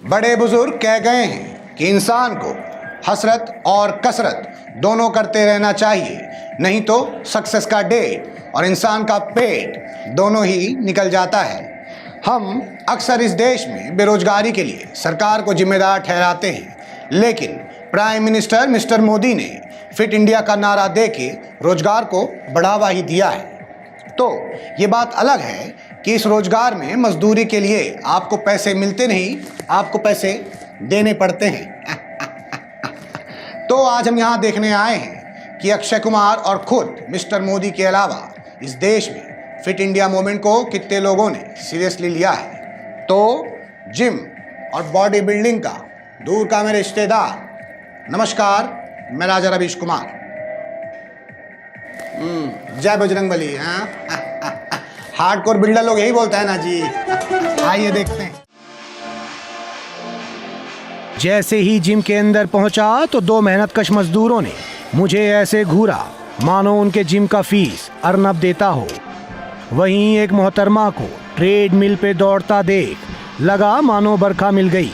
बड़े बुजुर्ग कह गए हैं कि इंसान को हसरत और कसरत दोनों करते रहना चाहिए, नहीं तो सक्सेस का डेट और इंसान का पेट दोनों ही निकल जाता है। हम अक्सर इस देश में बेरोजगारी के लिए सरकार को जिम्मेदार ठहराते हैं, लेकिन प्राइम मिनिस्टर मिस्टर मोदी ने फिट इंडिया का नारा देके रोजगार को बढ़ावा ही दिया है। तो ये बात अलग है कि इस रोजगार में मजदूरी के लिए आपको पैसे मिलते नहीं, आपको पैसे देने पड़ते हैं। तो आज हम यहाँ देखने आए हैं कि अक्षय कुमार और खुद मिस्टर मोदी के अलावा इस देश में फिट इंडिया मूवमेंट को कितने लोगों ने सीरियसली लिया है। तो जिम और बॉडी बिल्डिंग का दूर का मेरे रिश्तेदार, नमस्कार, मैं राजा रवीश कुमार। जय बजरंगबली। हार्डकोर बिल्डर लोग यही बोलता है ना जी। आइए देखते हैं। जैसे ही जिम के अंदर पहुंचा तो दो मेहनतकश मजदूरों ने मुझे ऐसे घूरा मानो उनके जिम का फीस अर्नब देता हो। वहीं एक मोहतरमा को ट्रेडमिल पे दौड़ता देख लगा मानो बरखा मिल गई,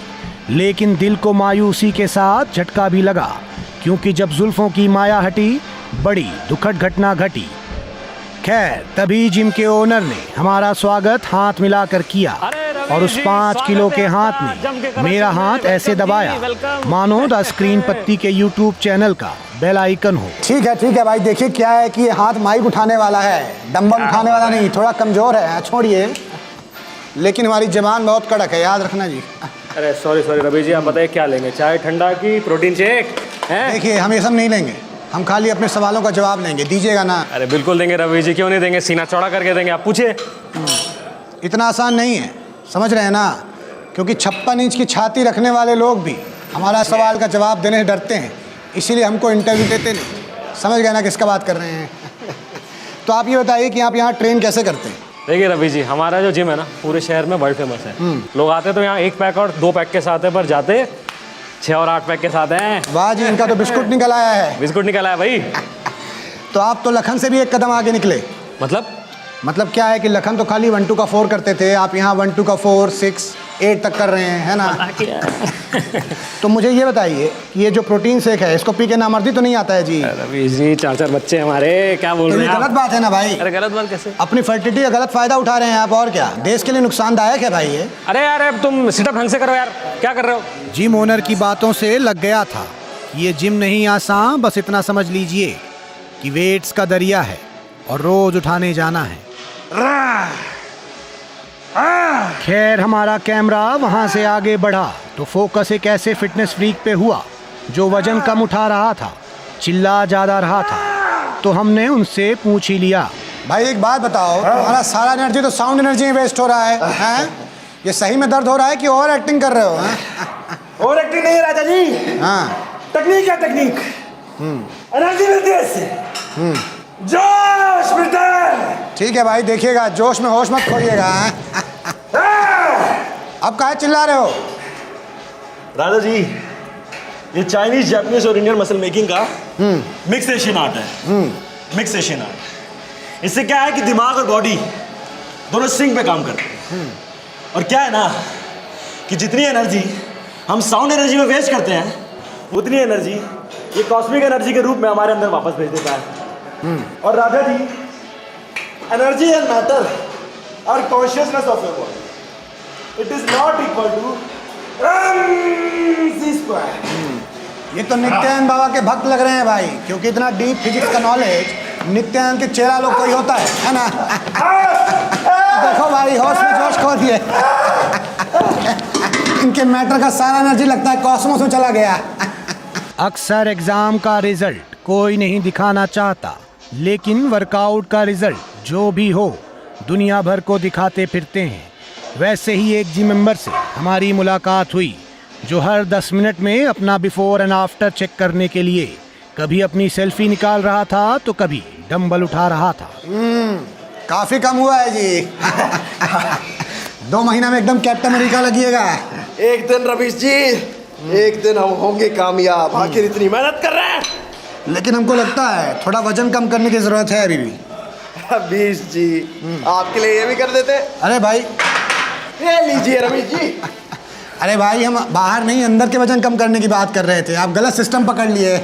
लेकिन दिल को मायूसी के साथ झटका भी लगा, क्योंकि जब जुल्फों की माया हटी बड़ी दुखद घटना घटी। खैर, तभी जिम के ओनर ने हमारा स्वागत हाथ मिलाकर किया और उस 5 किलो के हाथ में मेरा हाथ ऐसे दबाया मानो द स्क्रीन पत्ती के यूट्यूब चैनल का बेल आइकन हो। ठीक है भाई, देखिए क्या है कि हाथ माइक उठाने वाला है, डंबल उठाने वाला नहीं, थोड़ा कमजोर है, छोड़िए। लेकिन हमारी जबान बहुत कड़क है, याद रखना जी। अरे सॉरी रवि जी, आप बताइए क्या लेंगे, चाय ठंडा की प्रोटीन शेक? देखिए, हम ये सब नहीं लेंगे, हम खाली अपने सवालों का जवाब लेंगे, दीजिएगा ना? अरे बिल्कुल देंगे रवि जी, क्यों नहीं देंगे, सीना चौड़ा करके देंगे, आप पूछिए। इतना आसान नहीं है, समझ रहे हैं ना, क्योंकि 56 इंच की छाती रखने वाले लोग भी हमारा सवाल का जवाब देने से डरते हैं, इसीलिए हमको इंटरव्यू देते नहीं। समझ गए ना किसका बात कर रहे हैं? तो आप ये बताइए कि आप यहाँ ट्रेन कैसे करते हैं? देखिए रवि जी, हमारा जो जिम है ना पूरे शहर में वर्ल्ड फेमस है। लोग आते तो यहाँ 1 पैक और 2 पैक के साथ है, पर जाते 6 और 8 पैक के साथ हैं। वाह जी, इनका तो बिस्कुट निकल आया है। बिस्कुट निकल आया भाई। तो आप तो लखन से भी एक कदम आगे निकले। मतलब क्या है कि लखन तो खाली 1 2 का 4 करते थे, आप यहाँ 1 2 का 4 6 8 तक कर रहे हैं, है ना? तो मुझे ये बताइए कि ये जो प्रोटीन शेक है, इसको पी के नामर्दी तो नहीं आता है जी? रवि जी, 4 बच्चे हमारे, क्या बोल रहे हैं? गलत बात है ना भाई। अरे गलत बात कैसे? अपनी फर्टिलिटी का गलत फायदा उठा रहे हैं आप, और क्या? देश के लिए नुकसानदायक है भाई ये। अरे यार, अब तुम सिटअप ढंग से करो यार, क्या कर रहे हो? जिम ओनर की बातों से लग गया था ये जिम नहीं आसान, बस इतना समझ लीजिए कि वेट्स का दरिया है और रोज उठाने जाना है। खैर, हमारा कैमरा वहां से आगे बढ़ा तो फोकस एक ऐसे फिटनेस फ्रीक पे हुआ जो वजन कम उठा रहा था, चिल्ला ज्यादा रहा था। तो हमने उनसे पूछ ही लिया, भाई एक बात बताओ, तुम्हारा सारा एनर्जी तो साउंड एनर्जी में वेस्ट हो रहा है? ये सही में दर्द हो रहा है कि ओवर एक्टिंग कर रहे हो? ओवर एक्टिंग नहीं है राजा जी। हाँ, टेक्निक है, टेक्निक। एनर्जी मिलती है इससे, जोश मिलता है। ठीक है भाई, देखिएगा जोश में होश मत खोइएगा। अब काहे चिल्ला रहे हो? राजा जी, ये चाइनीज, जापानीज और इंडियन मसल मेकिंग का मिक्स एशियन आर्ट है। Mix Asian art. इससे क्या है कि दिमाग और बॉडी दोनों सिंक पे काम करते हैं। और क्या है ना कि जितनी एनर्जी हम साउंड एनर्जी में वेस्ट करते हैं, उतनी एनर्जी ये कॉस्मिक एनर्जी के रूप में हमारे अंदर वापस भेज देता है। और Raja ji, energy and matter और consciousness of your body, it is not equal to ये तो नित्यानंद बाबा के भक्त लग रहे हैं भाई, क्योंकि इतना डीप फिजिक्स का नॉलेज नित्यानंद के चेला लोग को ही होता है ना? देखो भाई, होश में जोश खो दिए। इनके मैटर का सारा एनर्जी लगता है कॉस्मोस में चला गया। अक्सर एग्जाम का रिजल्ट कोई नहीं दिखाना चाहता, लेकिन वर्कआउट का रिजल्ट जो भी हो दुनिया भर को दिखाते फिरते हैं। वैसे ही एक जिम मेंबर से हमारी मुलाकात हुई जो हर 10 मिनट में अपना बिफोर एंड आफ्टर चेक करने के लिए कभी अपनी सेल्फी निकाल रहा था तो कभी डंबल उठा रहा था। काफी कम हुआ है जी। 2 महीना में एकदम कैप्टन अमेरिका लगिएगा। एक दिन रवीश जी, एक दिन हम होंगे कामयाब। आखिर इतनी मेहनत कर रहे हैं, लेकिन हमको लगता है थोड़ा वजन कम करने की जरूरत है अभी भी। रवीश जी, आपके लिए ये भी कर देते। अरे भाई, ये लीजिए रवीश जी, अरे भाई हम बाहर नहीं अंदर के वजन कम करने की बात कर रहे थे, आप गलत सिस्टम पकड़ लिए।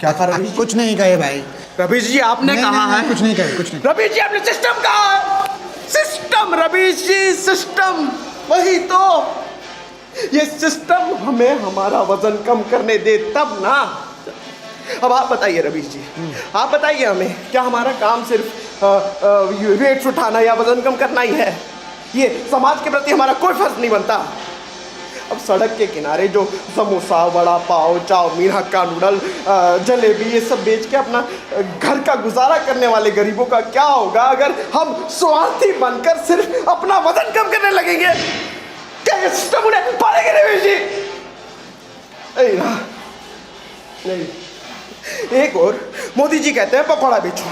क्या कर रही कुछ नहीं कहे भाई। रवीश जी आपने नहीं, कहा नहीं, है कुछ नहीं कहे, कुछ नहीं। रवीश जी आपने सिस्टम कहा है। सिस्टम रवीश जी सिस्टम, वही तो। ये सिस्टम हमें हमारा वजन कम करने दे तब ना। अब आप बताइए रवीश जी, आप बताइए हमें, क्या हमारा काम सिर्फ वेट्स उठाना या वजन कम करना ही है? ये समाज के प्रति हमारा कोई फर्ज नहीं बनता? अब सड़क के किनारे जो समोसा, वड़ा पाव, चाउमीन, हक्का नूडल, जलेबी ये सब बेच के अपना घर का गुजारा करने वाले गरीबों का क्या होगा अगर हम स्वार्थी बनकर सिर्फ अपना वजन कम करने लगेंगे? क्या ये सिस्टम उन्हें पालेंगे रवीश जी? नहीं ना, नहीं। एक और मोदी जी कहते हैं पकौड़ा बेचो,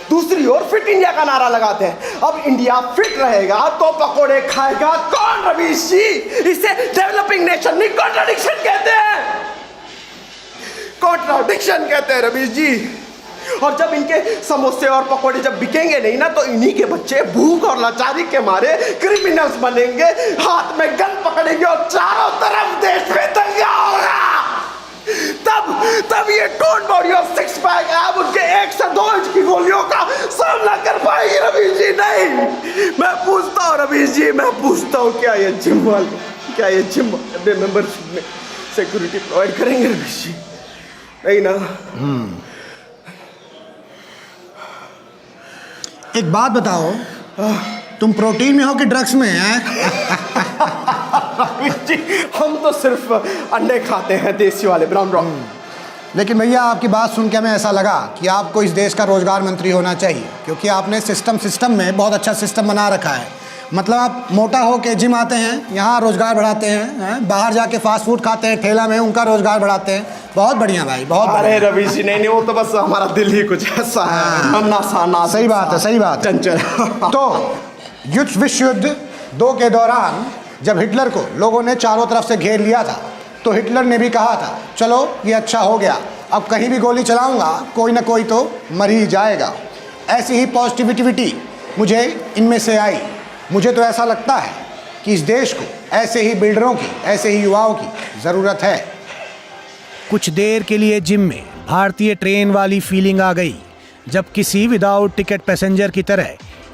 दूसरी ओर फिट इंडिया का नारा लगाते हैं। अब इंडिया फिट रहेगा तो पकौड़े खाएगा कौन रवीश जी? इसे डेवलपिंग नेशन नहीं कॉन्ट्राडिक्शन कहते हैं, कॉन्ट्राडिक्शन कहते हैं रवीश जी। और जब इनके समोसे और पकौड़े जब बिकेंगे नहीं ना, तो इन्हीं के बच्चे भूख और लाचारी के मारे क्रिमिनल्स बनेंगे, हाथ में गन पकड़ेंगे और चारों तरफ देश में दंगा होगा। तब ये टोन बॉडी और सिक्स पैक ऐप उनके 1 से 2 इंच की गोलियों का सामना कर पाएगी रवीश जी? नहीं। मैं पूछता हूँ रवीश जी, मैं पूछता हूँ, क्या ये जिम वाले मेंबरशिप में सिक्योरिटी प्रोवाइड करेंगे रवीश जी? नहीं ना। एक बात बताओ, तुम प्रोटीन में हो कि ड्रग्स में हैं? जी हम तो सिर्फ अंडे खाते हैं, देसी वाले ब्राउन रॉक। लेकिन भैया आपकी बात सुन के हमें ऐसा लगा कि आपको इस देश का रोजगार मंत्री होना चाहिए, क्योंकि आपने सिस्टम में बहुत अच्छा सिस्टम बना रखा है। मतलब आप मोटा हो के जिम आते हैं, यहाँ रोजगार बढ़ाते हैं, बाहर जाके फास्ट फूड खाते हैं ठेला में, उनका रोजगार बढ़ाते हैं। बहुत बढ़िया भाई, बहुत अरे रवीश जी नहीं, वो तो बस हमारा दिल ही कुछ ऐसा है, नन्ना सा। सही बात है, सही बात है। चंचल। तो विश्व युद्ध 2 के दौरान जब हिटलर को लोगों ने चारों तरफ से घेर लिया था, तो हिटलर ने भी कहा था चलो ये अच्छा हो गया, अब कहीं भी गोली चलाऊंगा कोई ना कोई तो मर ही जाएगा। ऐसी ही पॉजिटिविटी मुझे इनमें से आई। मुझे तो ऐसा लगता है कि इस देश को ऐसे ही बिल्डरों की, ऐसे ही युवाओं की ज़रूरत है। कुछ देर के लिए जिम में भारतीय ट्रेन वाली फीलिंग आ गई, जब किसी विदाउट टिकट पैसेंजर की तरह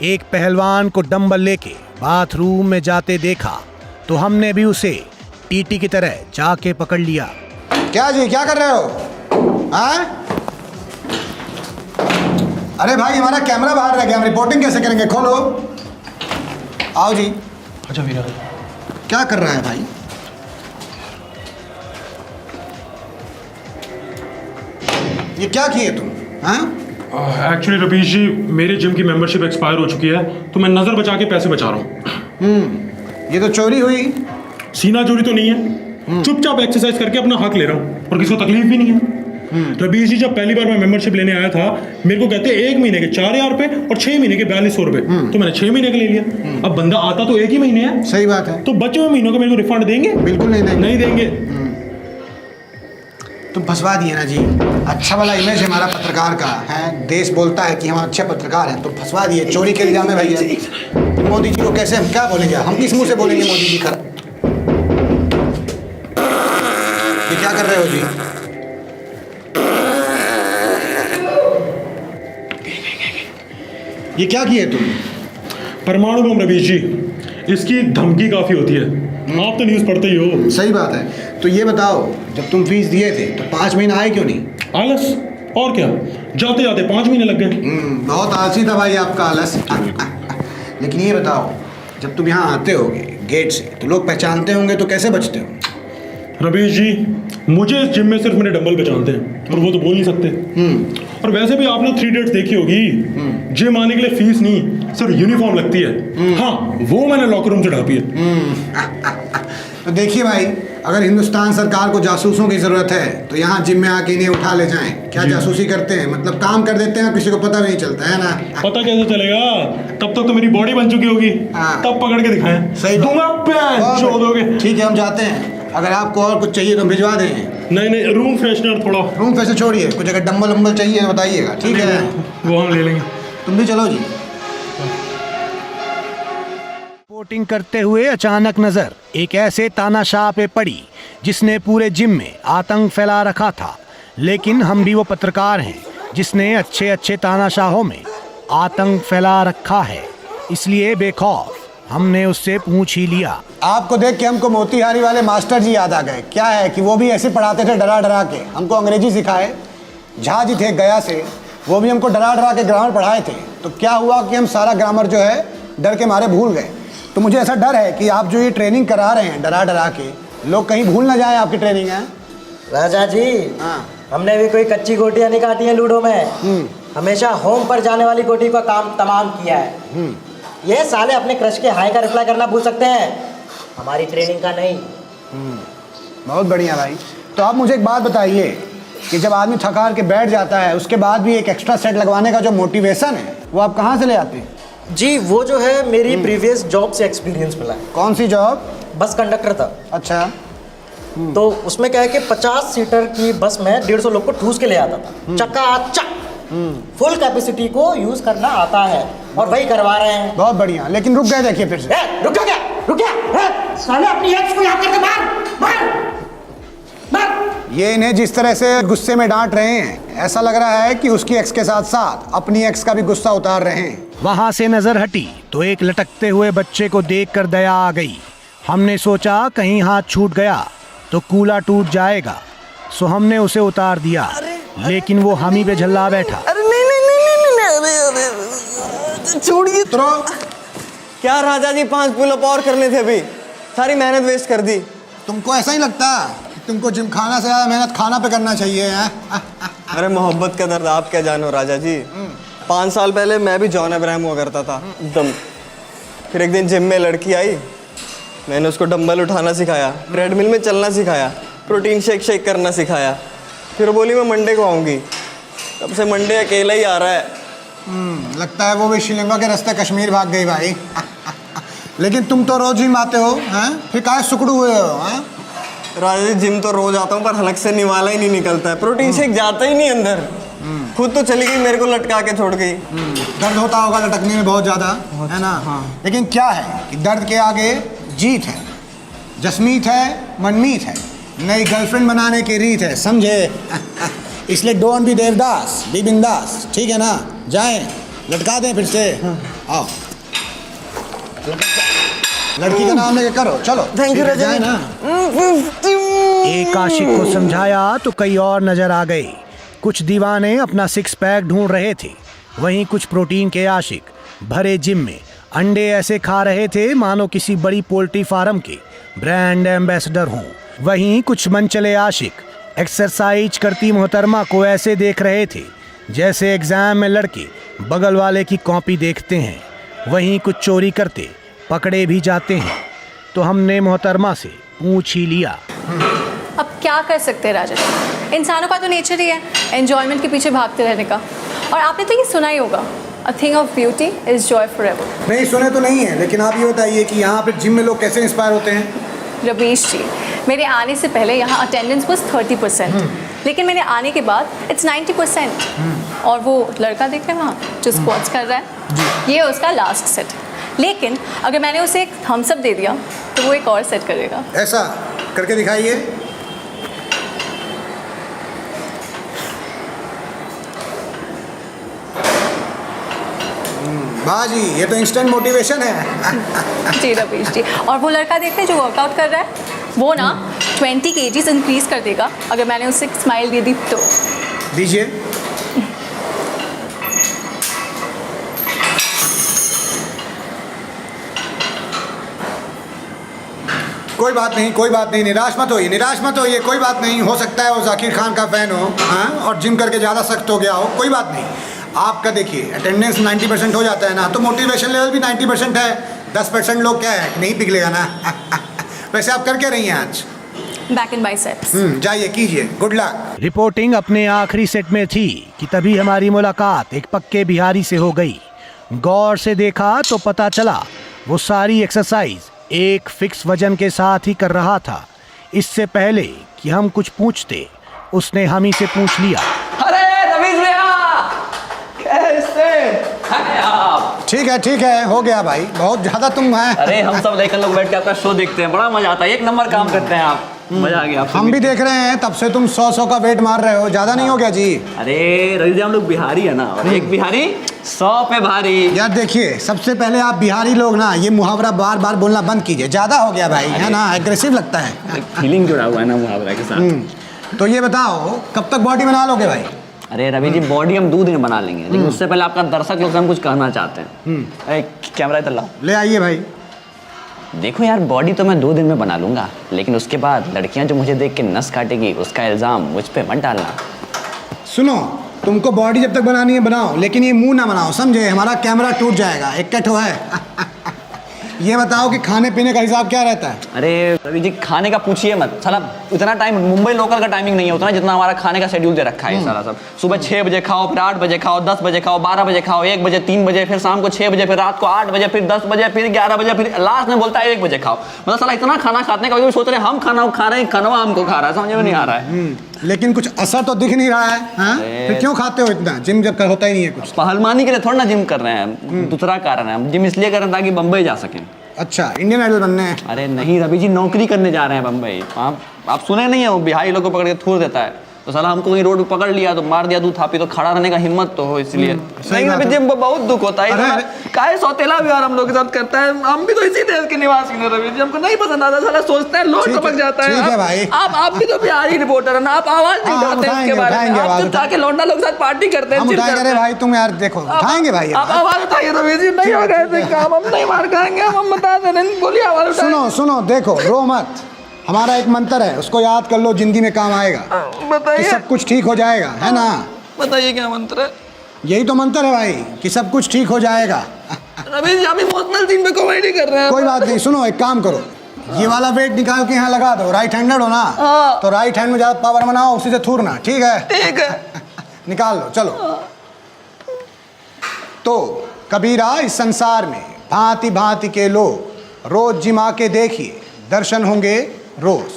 एक पहलवान को डंबल लेके बाथरूम में जाते देखा, तो हमने भी उसे टीटी की तरह जाके पकड़ लिया। क्या जी, क्या कर रहे हो? हाँ? अरे भाई हमारा कैमरा बाहर रह गया, हम रिपोर्टिंग कैसे करेंगे? खोलो। आओ जी। अच्छा वीरा, क्या कर रहा है भाई? ये क्या किए तुम? हाँ? एक्चुअली रवीश जी मेरे जिम की मेंबरशिप एक्सपायर हो चुकी है, तो मैं नज़र बचा के पैसे बचा रहा हूँ। ये तो चोरी हुई। सीना चोरी तो नहीं है, चुपचाप एक्सरसाइज करके अपना हक ले रहा हूँ और किसी को तकलीफ भी नहीं है। रवीश जी जब पहली बार मैं मेंबरशिप लेने आया था, मेरे को कहते 1 महीने के 4,000 रुपए और 6 महीने के 4200 रुपए, तो मैंने 6 महीने के ले लिया। अब बंदा आता तो 1 ही महीने है। सही बात है। तो बचे हुए महीनों का मेरे को रिफंड देंगे? बिल्कुल नहीं देंगे। नहीं देंगे। तुम फंसवा दिए ना जी। अच्छा वाला इमेज है हमारा पत्रकार का है, देश बोलता है कि हम अच्छे पत्रकार हैं, तो फंसवा दिए चोरी के इल्जाम में भैया। मोदी जी को कैसे, हम क्या बोलेंगे? हम किस मुंह से बोलेंगे मोदी जी का? ये क्या कर रहे हो जी? ये क्या किए तुम? परमाणु बम रवीश जी, इसकी धमकी काफी होती है, आप तो न्यूज़ पढ़ते ही हो। सही बात है। तो ये बताओ, जब तुम फीस दिए थे तो 5 महीना आए क्यों नहीं? आलस, और क्या, जाते जाते 5 महीने लग गए। बहुत आलसी था भाई आपका आलस। लेकिन ये बताओ, जब तुम यहाँ आते होगे गेट से, तो लोग पहचानते होंगे, तो कैसे बचते हो? रवीश जी मुझे इस जिम में सिर्फ मेरे डंबल पहचानते हैं, और वो तो बोल नहीं सकते। और वैसे भी आपने 3 डेट्स देखी होगी, जिम आने के लिए फीस नहीं, सिर्फ यूनिफॉर्म लगती है। हाँ, वो मैंने लॉकर रूम से ढापी है। तो देखिए भाई, अगर हिंदुस्तान सरकार को जासूसों की ज़रूरत है, तो यहाँ जिम में आके इन्हें उठा ले जाएं। क्या जासूसी करते हैं? मतलब काम कर देते हैं, किसी को पता नहीं चलता है ना। पता कैसे चलेगा? तब तक तो मेरी बॉडी बन चुकी होगी, तब पकड़ के दिखाएं। सही दूंगा दोगे। ठीक है, हम जाते हैं। अगर आपको और कुछ चाहिए तो भिजवा दें। नहीं, रूम फ्रेशनर थोड़ा। रूम फ्रेशनर छोड़िए, कुछ अगर डंबल वंबल चाहिए तो बताइएगा, ठीक है? वो हम ले लेंगे। तुम भी चलो जी। रिपोर्टिंग करते हुए अचानक नजर एक ऐसे तानाशाह पे पड़ी जिसने पूरे जिम में आतंक फैला रखा था। लेकिन हम भी वो पत्रकार हैं जिसने अच्छे अच्छे तानाशाहों में आतंक फैला रखा है, इसलिए बेखौफ हमने उससे पूछ ही लिया। आपको देख के हमको मोतिहारी वाले मास्टर जी याद आ गए। क्या है कि वो भी ऐसे पढ़ाते थे डरा डरा के, हमको अंग्रेजी सिखाए। झा जी थे गया से, वो भी हमको डरा डरा के ग्रामर पढ़ाए थे। तो क्या हुआ कि हम सारा ग्रामर जो है डर के मारे भूल गए। तो मुझे ऐसा डर है कि आप जो ये ट्रेनिंग करा रहे हैं डरा डरा के, लोग कहीं भूल ना जाए आपकी ट्रेनिंग है। राजा जी, हाँ, हमने भी कोई कच्ची गोटियां नहीं काटी हैं लूडो में। हमेशा होम पर जाने वाली गोटी का काम तमाम किया है। ये साले अपने क्रश के हाई का रिप्लाई करना भूल सकते हैं, हमारी ट्रेनिंग का नहीं। बहुत बढ़िया भाई। तो आप मुझे एक बात बताइए कि जब आदमी थका के बैठ जाता है उसके बाद भी एक एक्स्ट्रा सेट लगवाने का जो मोटिवेशन है वो आप कहाँ से ले आते हैं? जी वो जो है मेरी प्रीवियस जॉब से एक्सपीरियंस मिला है। कौन सी जॉब? बस कंडक्टर था। अच्छा। तो उसमें क्या है कि 50 सीटर की बस में 150 लोग को ठूस के ले आता था। चकाचक फुल कैपेसिटी को यूज करना आता है और वही करवा रहे हैं। बहुत बढ़िया। लेकिन रुक गए देखिए फिर से। रुक गया रुक गया, साले अपनी एक्स को याद करके मार मार मार। ये इन्हें जिस तरह से गुस्से में डांट रहे हैं ऐसा लग रहा है कि उसकी एक्स के साथ साथ अपनी एक्स का भी गुस्सा उतार रहे हैं। वहां से नजर हटी तो एक लटकते हुए बच्चे को देखकर दया आ गई। हमने सोचा कहीं हाथ छूट गया तो कूला टूट जाएगा, सो हमने उसे उतार दिया। लेकिन वो हम ही पे झल्ला बैठा। अरे नहीं छोड़िए। तो क्या राजा जी 5 पुल-अप और करने थे, अभी सारी मेहनत वेस्ट कर दी। तुमको ऐसा ही लगता कि तुमको जिम खाना से ज्यादा मेहनत खाना पे करना चाहिए है? अरे मोहब्बत का दर्द आप क्या जानो राजा जी। 5 साल पहले मैं भी जॉन अब्राहम हुआ करता था एकदम। फिर एक दिन जिम में लड़की आई, मैंने उसको डंबल उठाना सिखाया, ट्रेडमिल में चलना सिखाया, प्रोटीन शेक करना सिखाया। फिर बोली मैं मंडे को आऊँगी। तब से मंडे अकेला ही आ रहा है। लगता है वो भी श्रीलंका के रास्ते कश्मीर भाग गई भाई। लेकिन तुम तो रोज जिम आते हो हैं, फिर काहे सुकड़ू हुए हो हैं? राजा जी जिम तो रोज आता हूँ पर हलक से निवाला ही नहीं निकलता है, प्रोटीन शेक जाता ही नहीं अंदर। खुद तो चली गई, मेरे को लटका के छोड़ गई। दर्द होता होगा लटकने में बहुत ज़्यादा, है ना? हाँ। लेकिन क्या है कि दर्द के आगे जीत है, जसमीत है, मनमीत है, नई गर्लफ्रेंड बनाने की रीत है, समझे? इसलिए डोंट बी देवदास, बी बिंदास, ठीक है ना? जाएं, लटका दें फिर से। आओ, लड़की का नाम लेके करो, चलो। थैंक यू राजा जाए ना। एक आशिक को समझाया तो कई और नजर आ गए। कुछ दीवाने अपना 6 पैक ढूंढ रहे थे, वहीं कुछ प्रोटीन के आशिक भरे जिम में अंडे ऐसे खा रहे थे मानो किसी बड़ी पोल्ट्री फार्म के ब्रांड एम्बेसडर हों। वहीं कुछ मनचले आशिक एक्सरसाइज करती मोहतरमा को ऐसे देख रहे थे जैसे एग्जाम में लड़के बगल वाले की कॉपी देखते हैं। वहीं कुछ चोरी करते पकड़े भी जाते हैं। तो हमने मोहतरमा से पूछ ही लिया। अब क्या कर सकते हैं राजा जी, इंसानों का तो नेचर ही है एंजॉयमेंट के पीछे भागते रहने का। और आपने तो ये सुना ही होगा, a thing of beauty is Joy for ever. नहीं सुने तो नहीं है, लेकिन आप ये बताइए कि यहाँ पे जिम में लोग कैसे इंस्पायर होते हैं? रवीश जी, मेरे आने से पहले यहाँ अटेंडेंस बस 30%, लेकिन मेरे आने के बाद इट्स 90%। और वो लड़का देख रहे हैं वहाँ जो स्क्वाट्स कर रहा है, ये उसका लास्ट सेट। लेकिन अगर मैंने उसे एक थम्स अप दे दिया तो वो एक और सेट करेगा। ऐसा करके दिखाइए। बाजी, ये तो इंस्टेंट मोटिवेशन है। जी रवीश जी, और वो लड़का देख रहे हैं जो वर्कआउट कर रहा है, वो ना 20 kgs इंक्रीज कर देगा अगर मैंने उसे एक स्माइल दे दी तो। दीजिए। कोई बात नहीं, कोई बात नहीं, निराश मत होइए, निराश मत होइए, कोई बात नहीं। हो सकता है वो जाकिर खान का फैन हो, हाँ, और जिम करके ज़्यादा सख्त हो गया हो, कोई बात नहीं। आपका देखिए अटेंडेंस 90% हो जाता है ना, तो मोटिवेशन लेवल भी 90% है। 10% लोग क्या है नहीं पिघलेगा ना। वैसे आप कर क्या रही हैं आज? Back and biceps. जाइए कीजिए, गुड लक। रिपोर्टिंग अपने आखिरी सेट में थी कि तभी हमारी मुलाकात एक पक्के बिहारी से हो गई। गौर से देखा तो पता चला वो सारी एक्सरसाइज एक फिक्स वजन के साथ ही कर रहा था। इससे पहले कि हम कुछ पूछते उसने हम ही से पूछ लिया। अरे रवीश भैया कैसे हैं आप? ठीक है, हो गया भाई, बहुत ज़्यादा तुम हैं। अरे हम सब लड़के लोग बैठ के आपका शो देखते हैं, बड़ा मजा आता है, एक नंबर काम करते हैं आप, मजा आ गया आपसे हम भी देख रहे हैं, तब से तुम 100 का वेट मार रहे हो, ज़्यादा नहीं हो गया जी? अरे रवि जी हम लोग बिहारी है ना, और एक बिहारी 100 पे भारी। यार देखिए, सबसे पहले आप बिहारी लोग ना ये मुहावरा बार बार बोलना बंद कीजिए, ज़्यादा हो गया भाई, है ना, एग्रेसिव लगता है। फीलिंग जुड़ा हुआ है ना मुहावरा के साथ। तो ये बताओ कब तक बॉडी बना लोगे भाई? अरे रवि जी बॉडी हम 2 दिन में बना लेंगे, लेकिन उससे पहले आपका दर्शक लोग से हम कुछ कहना चाहते हैं। अरे कैमरा इधर लाओ। ले आइए भाई। देखो यार, बॉडी तो मैं 2 दिन में बना लूंगा, लेकिन उसके बाद लड़कियां जो मुझे देख के नस काटेगी उसका इल्जाम मुझ पे मत डालना। सुनो, तुमको बॉडी जब तक बनानी है बनाओ, लेकिन ये मुंह ना बनाओ, समझे? हमारा कैमरा टूट जाएगा, एक ठो है। ये बताओ कि खाने पीने का हिसाब क्या रहता है? अरे रवि जी खाने का पूछिए मत, साला इतना टाइम मुंबई लोकल का टाइमिंग नहीं है उतना जितना हमारा खाने का शेड्यूल दे रखा है सारा सब। सुबह 6 बजे खाओ, फिर 8 बजे खाओ, 10 बजे खाओ, 12 बजे खाओ, 1 बजे, 3 बजे, फिर शाम को 6 बजे, फिर रात को 8 बजे, फिर 10 बजे, फिर 11 बजे, फिर लास्ट में बोलता है 1 बजे खाओ। मतलब साला इतना खाना खाते हैं, कभी सोच रहे हैं हम खाना खा रहे हैं, खाना हमको खा रहा है, समझ में नहीं आ रहा है। लेकिन कुछ असर तो दिख नहीं रहा है, हाँ? फिर क्यों खाते हो इतना? जिम जब होता ही नहीं है कुछ। पहलवानी के लिए थोड़ा ना जिम कर रहे हैं, दूसरा कारण है, हम जिम इसलिए कर रहे हैं ताकि बम्बई जा सकें। अच्छा, इंडियन आइडल बनने हैं? अरे नहीं रवि जी, नौकरी करने जा रहे हैं बम्बई। आप सुने नहीं है, वो बिहारी लोग को पकड़ के थूर देता है, तो साला हमको वहीं रोड पे पकड़ लिया तो मार दिया, दूध थापी, तो खड़ा रहने का हिम्मत तो हो, इसलिए। नहीं रवि जी हमको बहुत दुख होता है, काहे सौतेला व्यवहार हम लोग के साथ करता है। हम भी तो इसी देश के निवासी हैं रवि जी, हमको नहीं पसंद आता, साला सोचते हैं लोग टपक जाता है। ठीक है भाई। आप भी तो बिहारी रिपोर्टर है ना, आप आवाज नहीं उठाते हैं इसके बारे में, आप चुप जाके लौंडा लोग साथ पार्टी करते हैं। अरे भाई तुम यार देखो, उठाएंगे भाई, आप आवाज उठाइए रवि जी, नहीं होगा ऐसे काम, हम नहीं मार खाएंगे, हम बता दे रहे हैं, बोलिए आवाज उठाइए। सुनो, देखो रो मत, हमारा एक मंत्र है, उसको याद कर लो, जिंदगी में काम आएगा। बताइए। कि सब कुछ ठीक हो जाएगा, है ना? बताइए क्या मंत्र है? यही तो मंत्र है भाई, कि सब कुछ ठीक हो जाएगा। रवि जी आप इमोशनल सीन पे कॉमेडी कर रहे हैं। कोई बात नहीं, सुनो एक काम करो, ये वाला वेट निकाल के यहाँ लगा दो, राइट हैंडेड हो ना, तो राइट हैंड में ज्यादा पावर बनाओ, उसी से थूरना, ठीक है? ठीक है। निकाल लो, चलो। तो कबीरा, इस संसार में भांति भांति के लोग, रोज जिम आके देखिए, दर्शन होंगे रोज।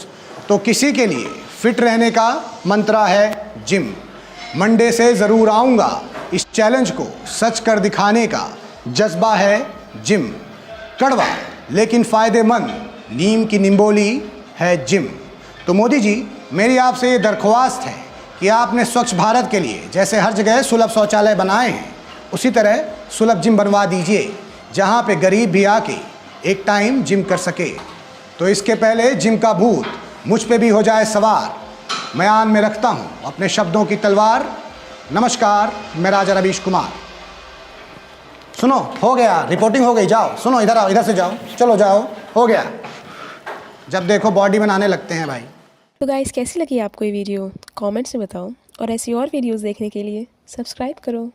तो किसी के लिए फिट रहने का मंत्र है जिम। मंडे से ज़रूर आऊँगा, इस चैलेंज को सच कर दिखाने का जज्बा है जिम। कड़वा लेकिन फ़ायदेमंद नीम की निम्बोली है जिम। तो मोदी जी, मेरी आपसे ये दरख्वास्त है कि आपने स्वच्छ भारत के लिए जैसे हर जगह सुलभ शौचालय बनाए हैं, उसी तरह सुलभ जिम बनवा दीजिए, जहाँ पे गरीब भी आके एक टाइम जिम कर सके। तो इसके पहले जिम का भूत मुझ पे भी हो जाए सवार, म्यान में रखता हूँ अपने शब्दों की तलवार। नमस्कार, मैं राजा रवीश कुमार। सुनो, हो गया, रिपोर्टिंग हो गई, जाओ। सुनो, इधर आओ, इधर से जाओ, चलो जाओ, हो गया। जब देखो बॉडी बनाने लगते हैं भाई। तो गाइस, कैसी लगी आपको ये वीडियो? कमेंट्स में बताओ, और ऐसी और वीडियोस देखने के लिए सब्सक्राइब करो।